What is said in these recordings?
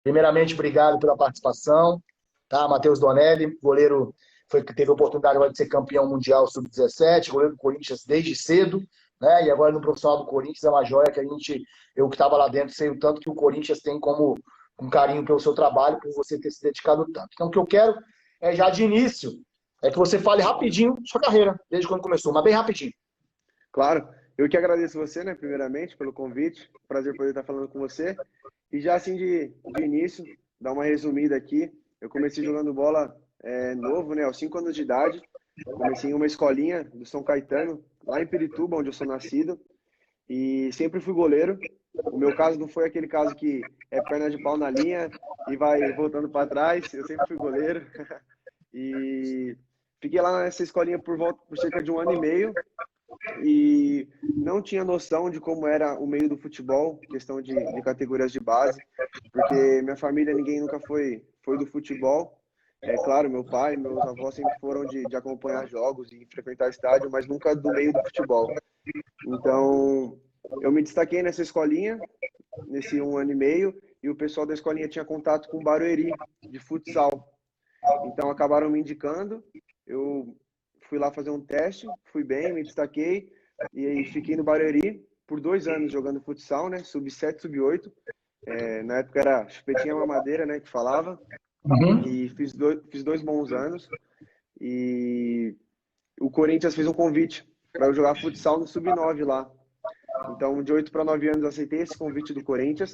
Primeiramente, obrigado pela participação. Tá? Matheus Donelli, goleiro que teve a oportunidade agora de ser campeão mundial sub-17, goleiro do Corinthians desde cedo, né? E agora no profissional do Corinthians é uma joia que eu que estava lá dentro, sei o tanto que o Corinthians tem como um carinho pelo seu trabalho, por você ter se dedicado tanto. Então, o que eu quero é já de início, é que você fale rapidinho sua carreira, desde quando começou, mas bem rapidinho. Claro, eu que agradeço você, né, primeiramente, pelo convite. Prazer poder estar falando com você. E já assim de início, dar uma resumida aqui. Eu comecei jogando bola novo, né, aos 5 anos de idade. Comecei em uma escolinha do São Caetano, lá em Pirituba, onde eu sou nascido. E sempre fui goleiro. O meu caso não foi aquele caso que é perna de pau na linha e vai voltando para trás. Eu sempre fui goleiro. E fiquei lá nessa escolinha por cerca de 1 ano e meio. E não tinha noção de como era o meio do futebol, questão de categorias de base, porque minha família, ninguém nunca foi do futebol. É claro, meu pai e meus avós sempre foram de acompanhar jogos e frequentar estádio, mas nunca do meio do futebol. Então, eu me destaquei nessa escolinha, nesse 1 ano e meio, e o pessoal da escolinha tinha contato com o Barueri, de futsal. Então, acabaram me indicando, eu fui lá fazer um teste, fui bem, me destaquei, e aí fiquei no Barueri por 2 anos jogando futsal, né? Sub-7, sub-8. Na época era chupetinha mamadeira, né? Que falava. E fiz dois bons anos. E o Corinthians fez um convite para eu jogar futsal no sub-9 lá. Então, de 8 para 9 anos, eu aceitei esse convite do Corinthians.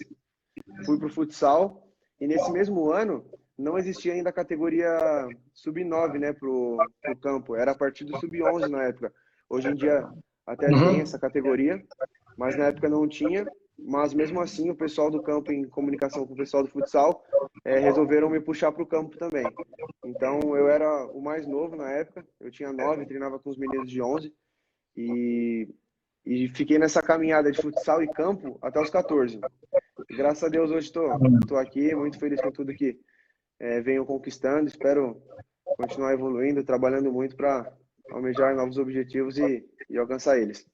Fui pro futsal. E nesse mesmo ano, não existia ainda a categoria sub-9, né, pro campo. Era a partir do sub-11 na época. Hoje em dia até tem essa categoria, mas na época não tinha. Mas mesmo assim, o pessoal do campo, em comunicação com o pessoal do futsal, resolveram me puxar para o campo também. Então, eu era o mais novo na época. Eu tinha 9, treinava com os meninos de 11. E fiquei nessa caminhada de futsal e campo até os 14. E graças a Deus, hoje estou aqui, muito feliz com tudo que venho conquistando. Espero continuar evoluindo, trabalhando muito para almejar novos objetivos e alcançar eles.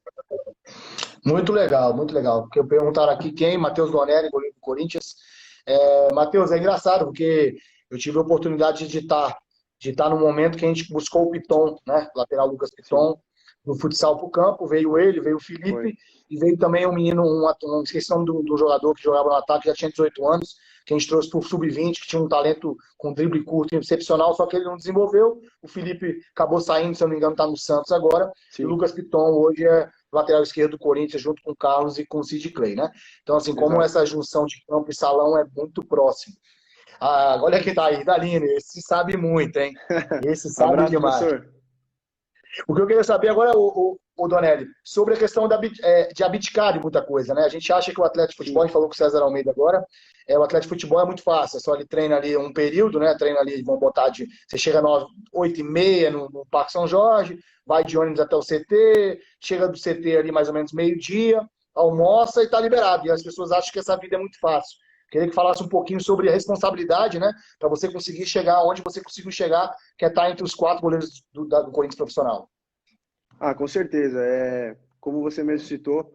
Muito legal, muito legal. Porque perguntaram aqui quem? Matheus Donelli, goleiro do Corinthians. Matheus, é engraçado, porque eu tive a oportunidade de estar no momento que a gente buscou o Piton, né? Lateral Lucas Piton, no futsal para o campo. Veio ele, veio o Felipe, Foi. e veio também um menino, esqueci o nome do jogador que jogava no ataque, já tinha 18 anos, que a gente trouxe para o Sub-20, que tinha um talento com drible curto excepcional, só que ele não desenvolveu. O Felipe acabou saindo, se eu não me engano, está no Santos agora. Sim. E o Lucas Piton hoje é lateral esquerdo do Corinthians, junto com o Carlos e com o Sid Clay, né? Então, assim, como essa junção de campo e salão é muito próximo. Olha quem tá aí, Daline, esse sabe muito, hein? Esse sabe Abraço, demais. Professor. O que eu queria saber agora, o Donelli, sobre a questão de abdicar de muita coisa, né? A gente acha que o atleta de futebol, a gente falou com o César Almeida agora, o atleta de futebol é muito fácil, é só ele treina ali um período, né? Treina ali, vamos botar você chega às 8h30 no Parque São Jorge, vai de ônibus até o CT, chega do CT ali mais ou menos meio-dia, almoça e tá liberado. E as pessoas acham que essa vida é muito fácil. Queria que falasse um pouquinho sobre a responsabilidade, né? Para você conseguir chegar onde você conseguiu chegar, que é estar entre os 4 goleiros do Corinthians profissional. Com certeza. Como você mesmo citou,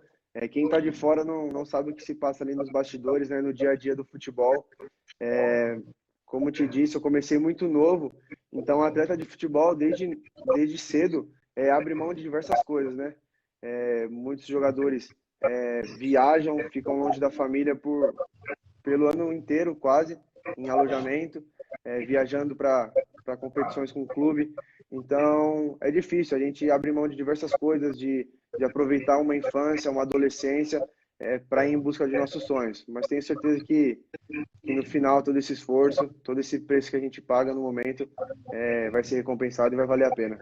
quem está de fora não sabe o que se passa ali nos bastidores, né, no dia a dia do futebol. Como te disse, eu comecei muito novo, então o atleta de futebol, desde cedo, abre mão de diversas coisas, né? Muitos jogadores viajam, ficam longe da família pelo ano inteiro, quase, em alojamento, viajando para competições com o clube. Então, é difícil, a gente abre mão de diversas coisas, de aproveitar uma infância, uma adolescência, para ir em busca de nossos sonhos. Mas tenho certeza que no final, todo esse esforço, todo esse preço que a gente paga no momento, vai ser recompensado e vai valer a pena.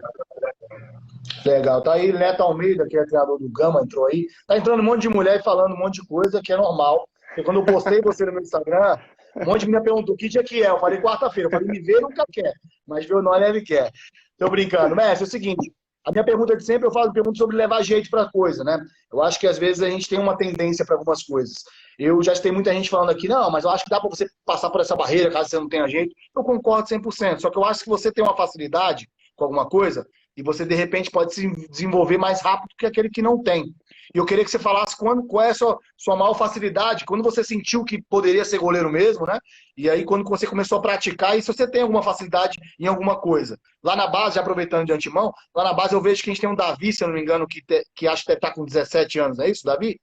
Legal. Tá aí Neto Almeida, que é treinador do Gama, entrou aí. Tá entrando um monte de mulher e falando um monte de coisa, que é normal. Porque quando eu postei você no meu Instagram, um monte de menina perguntou que dia que é. Eu falei quarta-feira. Eu falei, me vê nunca quer. Mas ver o nome ele quer. Tô brincando. Mestre, é o seguinte. A minha pergunta de sempre, eu falo pergunta sobre levar jeito pra coisa, né? Eu acho que às vezes a gente tem uma tendência para algumas coisas. Eu já tem muita gente falando aqui, não, mas eu acho que dá para você passar por essa barreira caso você não tenha jeito. Eu concordo 100%. Só que eu acho que você tem uma facilidade com alguma coisa e você, de repente, pode se desenvolver mais rápido que aquele que não tem. E eu queria que você falasse qual é a sua maior facilidade, quando você sentiu que poderia ser goleiro mesmo, né? E aí quando você começou a praticar, e se você tem alguma facilidade em alguma coisa. Lá na base, já aproveitando de antemão, lá na base eu vejo que a gente tem um Davi, se eu não me engano, que acho que deve estar com 17 anos, é isso, Davi?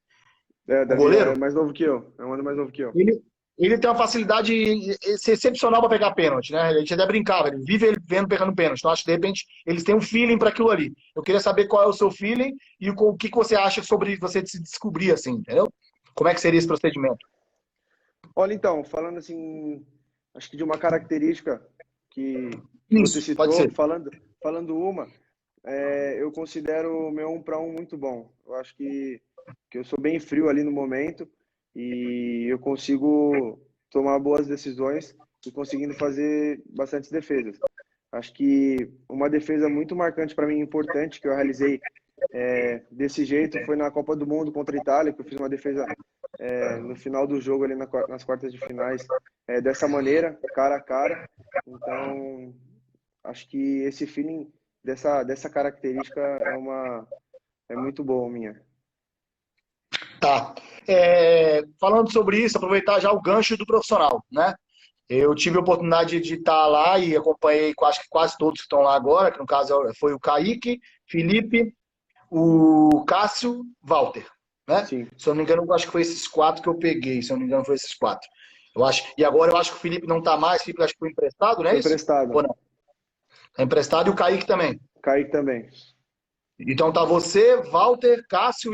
É, O Davi é goleiro? mais novo que eu. É um ano mais novo que eu. Ele tem uma facilidade excepcional para pegar pênalti, né? A gente até brincava, ele vive ele vendo pegando pênalti. Então, acho que de repente eles têm um feeling para aquilo ali. Eu queria saber qual é o seu feeling e o que você acha sobre você se descobrir assim, entendeu? Como é que seria esse procedimento? Olha, então, falando assim, acho que de uma característica que você Isso, pode citou, ser. falando uma, eu considero o meu 1-1 muito bom. Eu acho que eu sou bem frio ali no momento e eu consigo tomar boas decisões e conseguindo fazer bastantes defesas. Acho que uma defesa muito marcante para mim, importante, que eu realizei desse jeito, foi na Copa do Mundo contra a Itália, que eu fiz uma defesa no final do jogo, ali nas quartas de finais, dessa maneira, cara a cara. Então, acho que esse feeling dessa característica é muito bom, minha. Tá. Falando sobre isso, aproveitar já o gancho do profissional, né? Eu tive a oportunidade de estar lá e acompanhei acho que quase todos que estão lá agora, que no caso foi o Kaique, Felipe, o Cássio, Walter, né? Sim, Se eu não me engano, eu acho que foi esses quatro que eu peguei, se eu não me engano, foi esses quatro. Eu acho, e agora eu acho que o Felipe não tá mais, o Felipe acho que foi emprestado, não é foi isso? Ou emprestado. não? Tá emprestado e o Kaique também. Kaique também. Então tá você, Walter, Cássio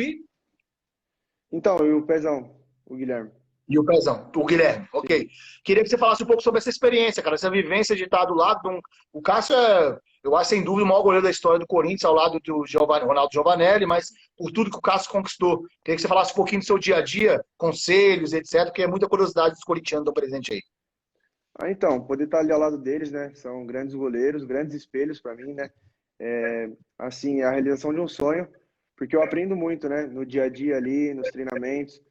Então, e o Pezão, o Guilherme? e o Pezão, o Guilherme, Sim. ok. Queria que você falasse um pouco sobre essa experiência, cara, essa vivência de estar do lado de um. O Cássio eu acho, sem dúvida, o maior goleiro da história do Corinthians, ao lado do Ronaldo Giovanelli, mas por tudo que o Cássio conquistou. Queria que você falasse um pouquinho do seu dia a dia, conselhos, etc., porque é muita curiosidade dos corintianos do presente aí. Então, poder estar ali ao lado deles, né? São grandes goleiros, grandes espelhos para mim, né? Assim, é a realização de um sonho, porque eu aprendo muito, né? No dia a dia ali, nos treinamentos.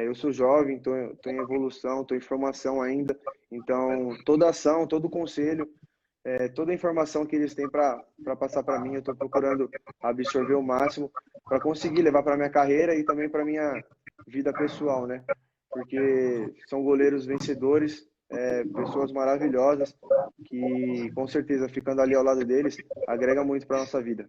Eu sou jovem, estou em evolução, estou em formação ainda. Então, toda ação, todo conselho, toda a informação que eles têm para passar para mim, eu estou procurando absorver o máximo para conseguir levar para minha carreira e também para minha vida pessoal, né? Porque são goleiros vencedores, pessoas maravilhosas que, com certeza, ficando ali ao lado deles, agrega muito para nossa vida.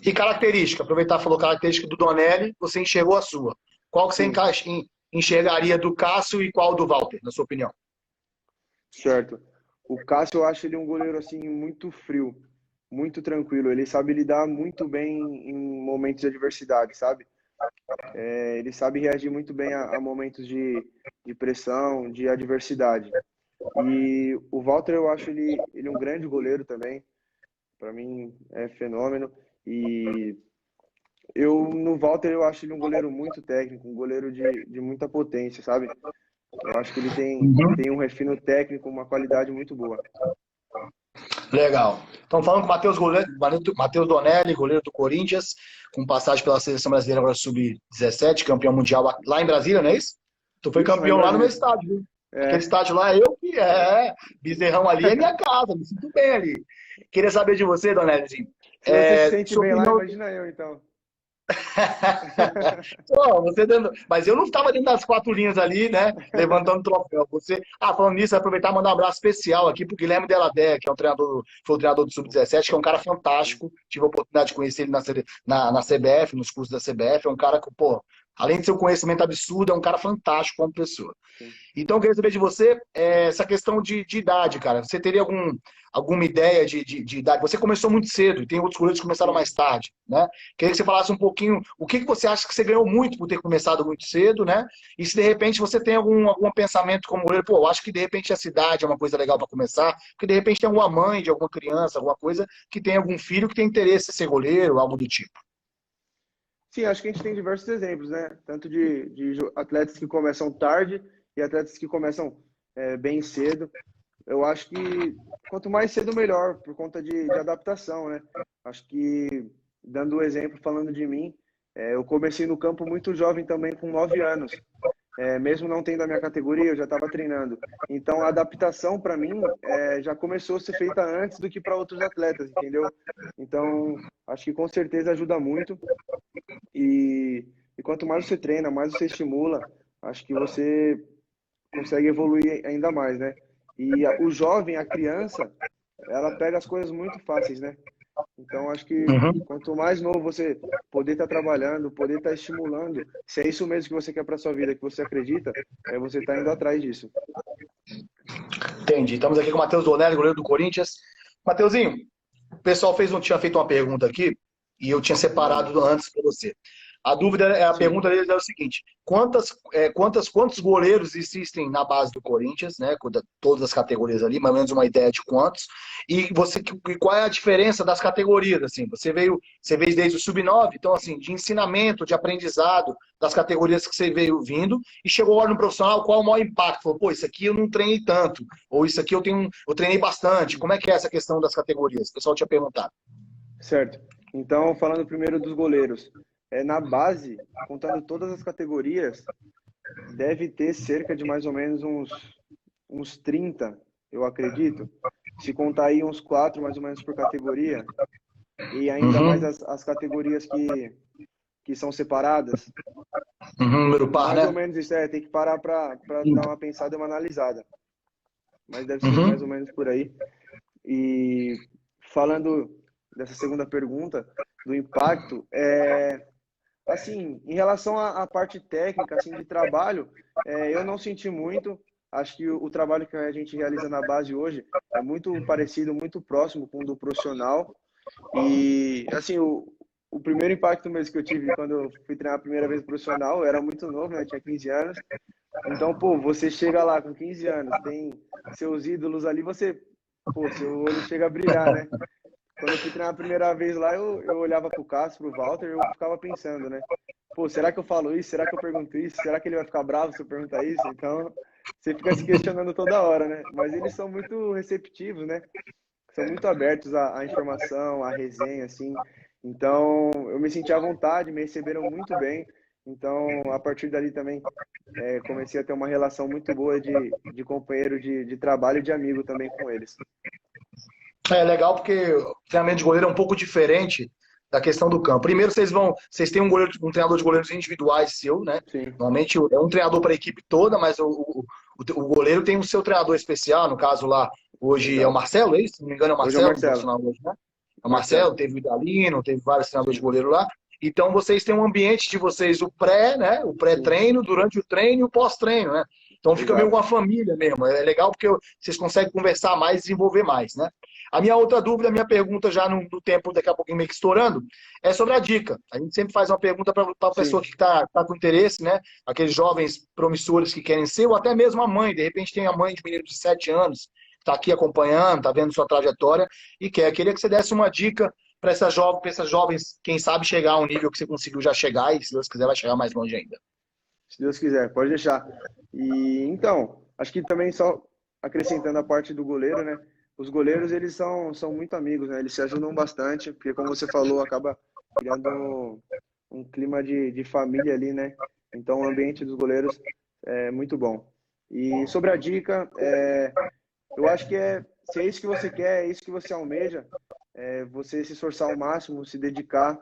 E característica, aproveitar e falou característica do Donelli, você enxergou a sua. Qual que você Sim, enxergaria do Cássio e qual do Walter, na sua opinião? certo. O Cássio, eu acho ele um goleiro assim muito frio, muito tranquilo. Ele sabe lidar muito bem em momentos de adversidade, sabe? Ele sabe reagir muito bem a momentos de pressão, de adversidade. E o Walter, eu acho ele um grande goleiro também. Para mim é fenômeno. E no Walter, eu acho ele um goleiro muito técnico, um goleiro de muita potência, sabe? Eu acho que ele tem um refino técnico, uma qualidade muito boa. Legal. Estamos falando com o Matheus Donelli, goleiro do Corinthians, com passagem pela seleção brasileira agora sub-17, campeão mundial lá em Brasília, não é isso? Tu foi Isso, lá em campeão lá no meu Brasília. estádio, viu? Aquele É, estádio lá, Bezerrão ali é minha casa, me sinto bem ali. Queria saber de você, Donellizinho. se você se sente Sua bem lá, opinião. imagina eu, então. Pô, mas eu não estava dentro das quatro linhas ali, né? Levantando o troféu. Falando nisso, aproveitar e mandar um abraço especial aqui pro Guilherme Deladé, que é foi o treinador do Sub-17, que é um cara Sim, fantástico. Tive a oportunidade de conhecer ele na CBF, nos cursos da CBF. É um cara que, pô, além de seu conhecimento absurdo, é um cara fantástico como pessoa. sim. Então, eu queria saber de você essa questão de idade, cara. Você teria alguma ideia de idade? Você começou muito cedo, e tem outros goleiros que começaram Sim. mais tarde, né? Queria que você falasse um pouquinho o que você acha que você ganhou muito por ter começado muito cedo, né? E se de repente você tem algum pensamento como goleiro, pô, eu acho que de repente a cidade é uma coisa legal para começar, porque de repente tem alguma mãe de alguma criança, alguma coisa, que tem algum filho que tem interesse em ser goleiro, algo do tipo. Sim, acho que a gente tem diversos exemplos, né? Tanto de atletas que começam tarde e atletas que começam bem cedo. Eu acho que quanto mais cedo, melhor, por conta de adaptação, né? Acho que, dando o exemplo, falando de mim, eu comecei no campo muito jovem também, com 9 anos. Mesmo não tendo a minha categoria, eu já estava treinando. Então, a adaptação, para mim, já começou a ser feita antes do que para outros atletas, entendeu? Então, acho que com certeza ajuda muito. E quanto mais você treina, mais você estimula, acho que você consegue evoluir ainda mais, né? E o jovem, a criança, ela pega as coisas muito fáceis, né? Então, acho que Uhum. quanto mais novo você poder estar trabalhando, poder estar estimulando, se é isso mesmo que você quer para sua vida, que você acredita, você está indo atrás disso. Entendi. Estamos aqui com o Matheus Donelli, goleiro do Corinthians. Mateuzinho, o pessoal tinha feito uma pergunta aqui e eu tinha Manda. separado antes para você. A dúvida, a Sim. pergunta deles é o seguinte: quantos goleiros existem na base do Corinthians, né? Todas as categorias ali, mais ou menos uma ideia de quantos. E qual é a diferença das categorias? Assim, você veio desde o sub-9, então assim, de ensinamento, de aprendizado das categorias que você veio vindo e chegou agora no profissional, qual é o maior impacto? Falou, pô, isso aqui eu não treinei tanto, ou isso aqui eu treinei bastante. Como é que é essa questão das categorias? O pessoal tinha perguntado. Certo. Então, falando primeiro dos goleiros, na base, contando todas as categorias, deve ter cerca de mais ou menos uns 30, eu acredito. Se contar aí uns 4 mais ou menos por categoria, e ainda mais Uhum, as categorias que são separadas, uhum, número par, mais ou né? menos isso tem que parar para dar uma pensada e uma analisada. Mas deve ser mais ou Uhum. menos por aí. E falando dessa segunda pergunta, do impacto, assim, em relação à parte técnica, assim, de trabalho, eu não senti muito. Acho que o trabalho que a gente realiza na base hoje é muito parecido, muito próximo com o do profissional. E, assim, o primeiro impacto mesmo que eu tive quando eu fui treinar a primeira vez no profissional, eu era muito novo, né? Tinha 15 anos. Então, pô, você chega lá com 15 anos, tem seus ídolos ali, pô, seu olho chega a brilhar, né? Quando eu fui treinar a primeira vez lá, eu olhava pro Cássio, pro Walter, eu ficava pensando, né? Pô, será que eu falo isso? Será que eu pergunto isso? Será que ele vai ficar bravo se eu perguntar isso? Então, você fica se questionando toda hora, né? Mas eles são muito receptivos, né? São muito abertos à informação, à resenha, assim. Então, eu me senti à vontade, me receberam muito bem. Então, a partir dali também, comecei a ter uma relação muito boa de companheiro de trabalho e de amigo também com eles. É legal porque o treinamento de goleiro é um pouco diferente da questão do campo. Primeiro, vocês têm um treinador de goleiros individuais seu, né? Sim, Normalmente é um treinador para a equipe toda, mas o goleiro tem o seu treinador especial. No caso lá, hoje é o exato. Marcelo, é isso? Se não me engano, é o Hoje é o Marcelo, no Marcelo. profissional hoje, né? É o Marcelo, Marcelo, teve o Idalino, teve vários treinadores de sim, goleiro lá. Então vocês têm um ambiente de vocês, o pré, né? O sim, pré-treino, durante o treino e o pós-treino, né? Então fica meio exato. uma família mesmo. É legal porque vocês conseguem conversar mais e desenvolver mais, né? A minha outra dúvida, a minha pergunta já no tempo, daqui a pouquinho meio que estourando, é sobre a dica. A gente sempre faz uma pergunta para a pessoa Sim, que está com interesse, né? Aqueles jovens promissores que querem ser, ou até mesmo a mãe. De repente tem a mãe de um menino de 7 anos, está aqui acompanhando, está vendo sua trajetória e queria que você desse uma dica para essas jovens, quem sabe chegar a um nível que você conseguiu já chegar e, se Deus quiser, vai chegar mais longe ainda. se Deus quiser, pode deixar. E então, acho que também só acrescentando a parte do goleiro, né? Os goleiros, eles são muito amigos, né? Eles se ajudam bastante, porque como você falou, acaba criando um clima de família ali, né? Então, o ambiente dos goleiros é muito bom. E sobre a dica, eu acho que se é isso que você quer, é isso que você almeja, você se esforçar ao máximo, se dedicar,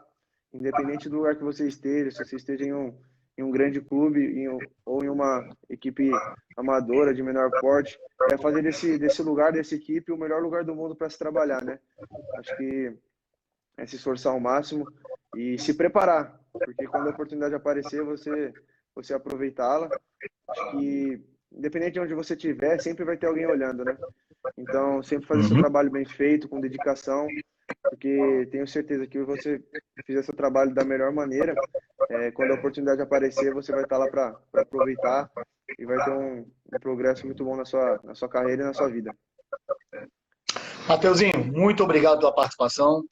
independente do lugar que você esteja, se você esteja em um grande clube ou em uma equipe amadora de menor porte, é fazer desse lugar, dessa equipe, o melhor lugar do mundo para se trabalhar, né? Acho que é se esforçar ao máximo e se preparar, porque quando a oportunidade aparecer, você aproveitá-la. Acho que, independente de onde você estiver, sempre vai ter alguém olhando, né? Então, sempre fazer seu Uhum. trabalho bem feito, com dedicação, porque tenho certeza que você fizer seu trabalho da melhor maneira, quando a oportunidade aparecer, você vai estar lá para aproveitar e vai ter um progresso muito bom na sua carreira e na sua vida. Mateuzinho, muito obrigado pela participação.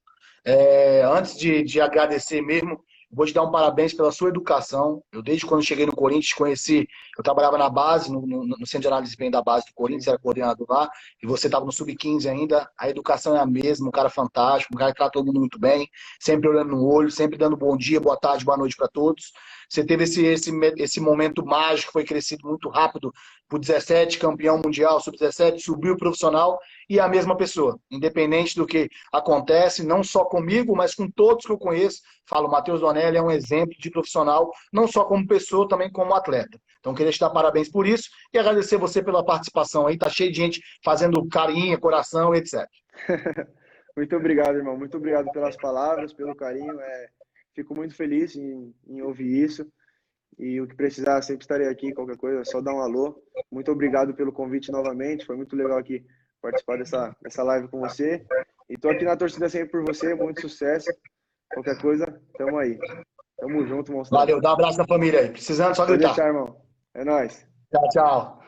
Antes de agradecer mesmo, vou te dar um parabéns pela sua educação. Eu, desde quando cheguei no Corinthians, conheci. Eu trabalhava na base, no Centro de Análise de Desempenho da base do Corinthians, Sim, era coordenador lá, e você estava no Sub-15 ainda. A educação é a mesma, um cara fantástico, um cara que trata todo mundo muito bem, sempre olhando no olho, sempre dando bom dia, boa tarde, boa noite para todos. Você teve esse momento mágico, foi crescido muito rápido por 17, campeão mundial, sub-17, subiu profissional e é a mesma pessoa. Independente do que acontece, não só comigo, mas com todos que eu conheço, falo, o Matheus Donelli é um exemplo de profissional, não só como pessoa, também como atleta. Então, queria te dar parabéns por isso e agradecer você pela participação aí. Tá cheio de gente fazendo carinho, coração, etc. Muito obrigado, irmão. Muito obrigado pelas palavras, pelo carinho. Fico muito feliz em ouvir isso. E o que precisar, sempre estarei aqui. Qualquer coisa, é só dar um alô. Muito obrigado pelo convite novamente. Foi muito legal aqui participar dessa live com você. E tô aqui na torcida sempre por você. Muito sucesso. Qualquer coisa, tamo aí. Tamo junto, monstro. Valeu, dá um abraço na família aí. Precisando, só Pode gritar. deixar, irmão. É nóis. Tchau, tchau.